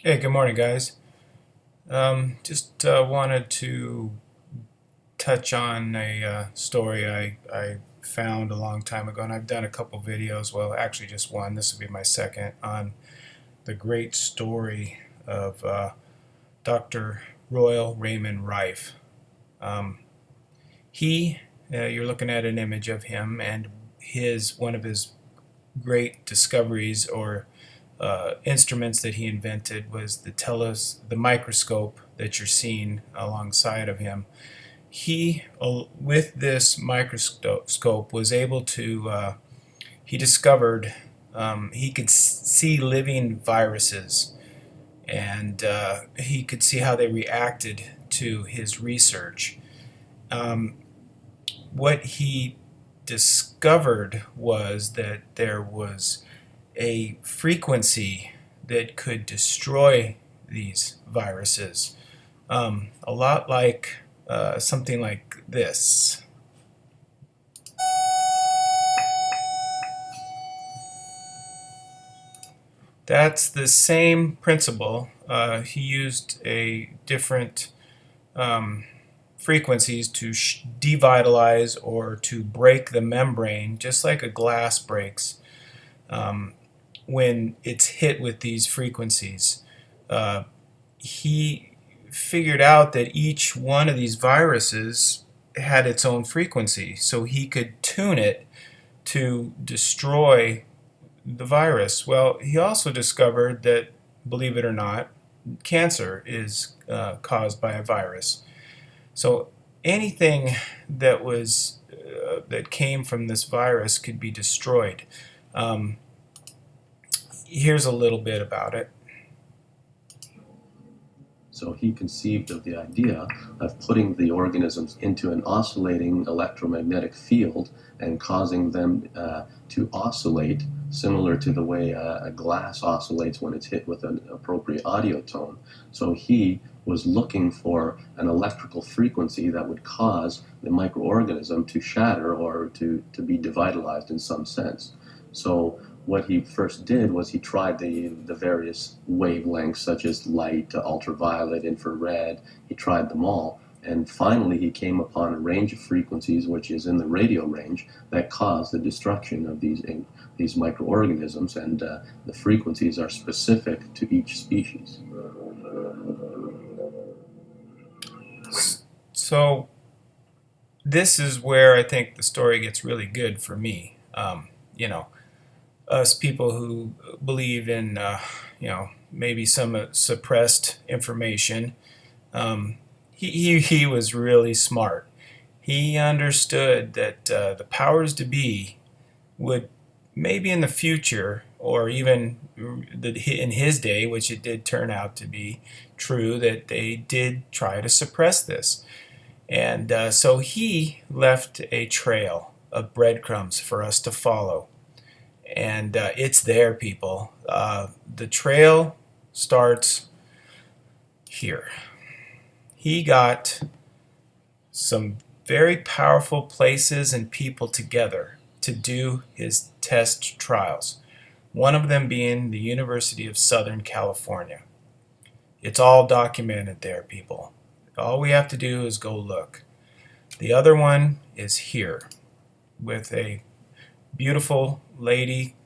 Hey, good morning, guys. Just wanted to touch on a story I found a long time ago, and I've done a couple videos, well, actually just one, this will be my second, on the great story of Dr. Royal Raymond Rife. Um, you're looking at an image of him, and one of his great discoveries or instruments that he invented was the microscope that you're seeing alongside of him. He, with this microscope, was able to, he discovered he could see living viruses, and he could see how they reacted to his research. Um, what he discovered was that there was a frequency that could destroy these viruses. A lot like something like this. That's the same principle. He used a different um, frequencies to devitalize or to break the membrane, just like a glass breaks um, when it's hit with these frequencies. Uh, he figured out that each one of these viruses had its own frequency, so he could tune it to destroy the virus. Well, he also discovered that, believe it or not, cancer is caused by a virus. So anything that came from this virus could be destroyed. Um, Here's a little bit about it. So he conceived of the idea of putting the organisms into an oscillating electromagnetic field and causing them to oscillate similar to the way a glass oscillates when it's hit with an appropriate audio tone. So he was looking for an electrical frequency that would cause the microorganism to shatter or to be devitalized in some sense. So what he first did was he tried the various wavelengths such as light to ultraviolet, infrared. He tried them all, and finally he came upon a range of frequencies which is in the radio range that cause the destruction of these microorganisms, and the frequencies are specific to each species. So this is where I think the story gets really good for me. You know, us people who believe in, maybe some suppressed information. He was really smart. He understood that the powers to be would maybe in the future, or even in his day, which it did turn out to be true, that they did try to suppress this. And so he left a trail of breadcrumbs for us to follow. And it's there, people. The trail starts here. He got some very powerful places and people together to do his test trials. One of them being the University of Southern California. It's all documented there, people. All we have to do is go look. The other one is here with a beautiful lady,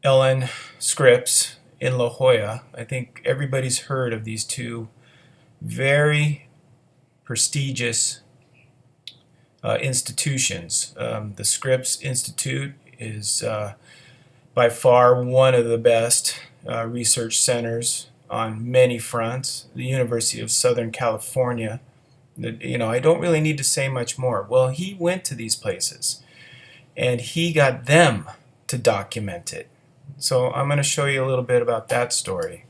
Ellen Scripps, in La Jolla. I think everybody's heard of these two very prestigious institutions. The Scripps Institute is by far one of the best research centers on many fronts. The University of Southern California, I don't really need to say much more. Well, he went to these places and he got them to document it. So I'm going to show you a little bit about that story.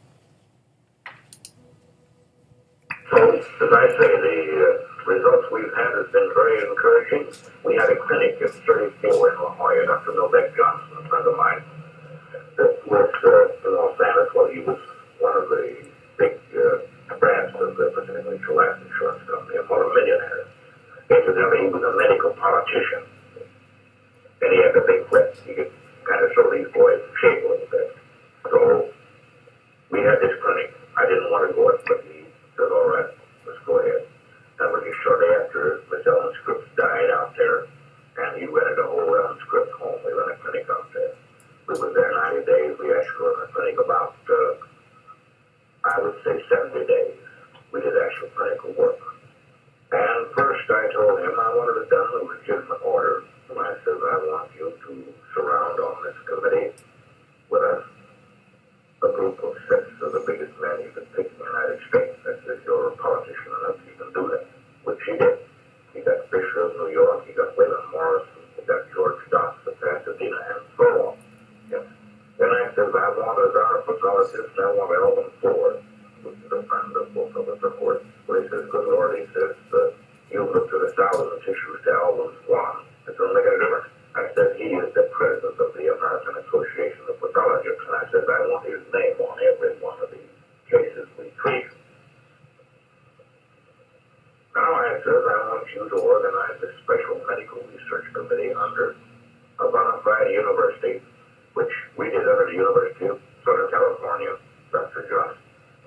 So, as I say, the results we've had have been very encouraging. We had a clinic in 34 in La Jolla. Dr. Novak Johnson, a friend of mine, that worked in Los Angeles. Well, he was one of the big brands of the Pacific Mutual Life Insurance Company, a millionaire. Incidentally, he was a medical politician, and he had a big whip. He could kind of show these boys shape a little bit. So we had this clinic. I would say 70 days, we did actual clinical work. And first I told him I wanted it done in legitimate order. And I said, I want you to surround on this committee with a group of 6 of the biggest men you can pick in the United States. I said, you're a politician enough, you can do that. Which he did. He got Fisher of New York, he got William Morrison, he got George Dodson, Pasadena, and so on. Yes. Then I said, I want as our pathologist, I want Elvin Ford, which is a friend of both of us, of course. But he says, good Lord, he says, you looked at 1,000 tissues to Elvin's one. It's only got a difference. I said, he is the president of the American Association of Pathologists, and I said, I want his name on every one of the cases we treat. Now I said, I want you to organize a special medical research committee under a bona fide university, which we did under the University of Southern California, Dr. Johnson.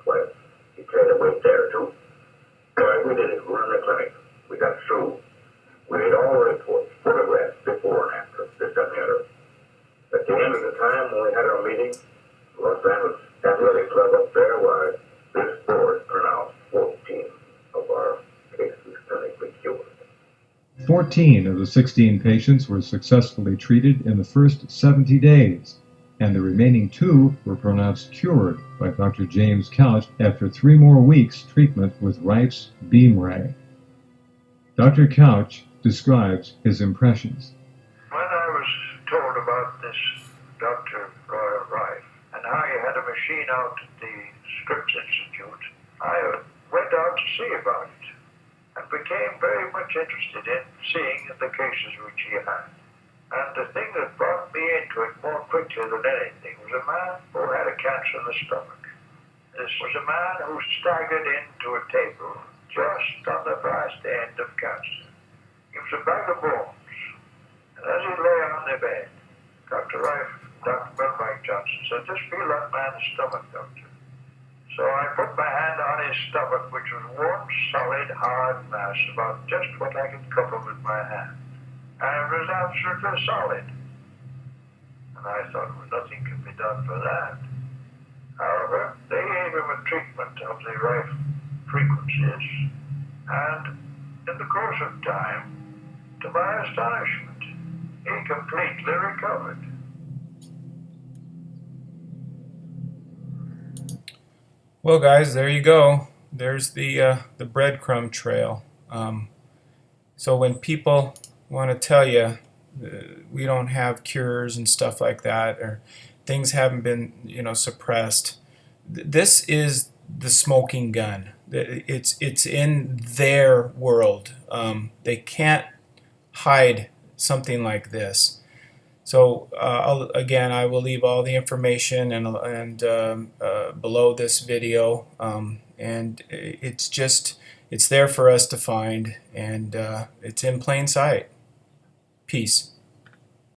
Well, he carried a weight there too. We did it. We were in the clinic. We got through. We did all the reports, photographs, before and after, this, that, and the other. At the end of the time, when we had our meeting, Los Angeles Athletic Club up there, why this board pronounced 14 of our cases clinically cured. 14 of the 16 patients were successfully treated in the first 70 days, and the remaining 2 were pronounced cured by Dr. James Couch after 3 more weeks treatment with Rife's beam ray. Dr. Couch describes his impressions. When I was told about this Dr. Rife and how he had a machine out at the Scripps Institute, I went out to see about it and became very much interested in seeing the cases which he had. And the thing that brought me into it more quickly than anything was a man who had a cancer in the stomach. This was a man who staggered into a table just on the vast end of cancer. He was a bag of bones. And as he lay on the bed, Dr. Rife, Dr. Milbank Johnson said, just feel that man's stomach, doctor. So I put my hand on his stomach, which was one solid, hard mass, about just what I could cover with my hand. And it was absolutely solid. And I thought, well, nothing can be done for that. However, they gave him a treatment of the Rife frequencies, and in the course of time, to my astonishment, he completely recovered. Well, guys, there you go. There's the breadcrumb trail. So when people want to tell you we don't have cures and stuff like that, or things haven't been, suppressed, this is the smoking gun. It's in their world. They can't hide something like this. So I will leave all the information and below this video, and it's there for us to find, and it's in plain sight. Peace.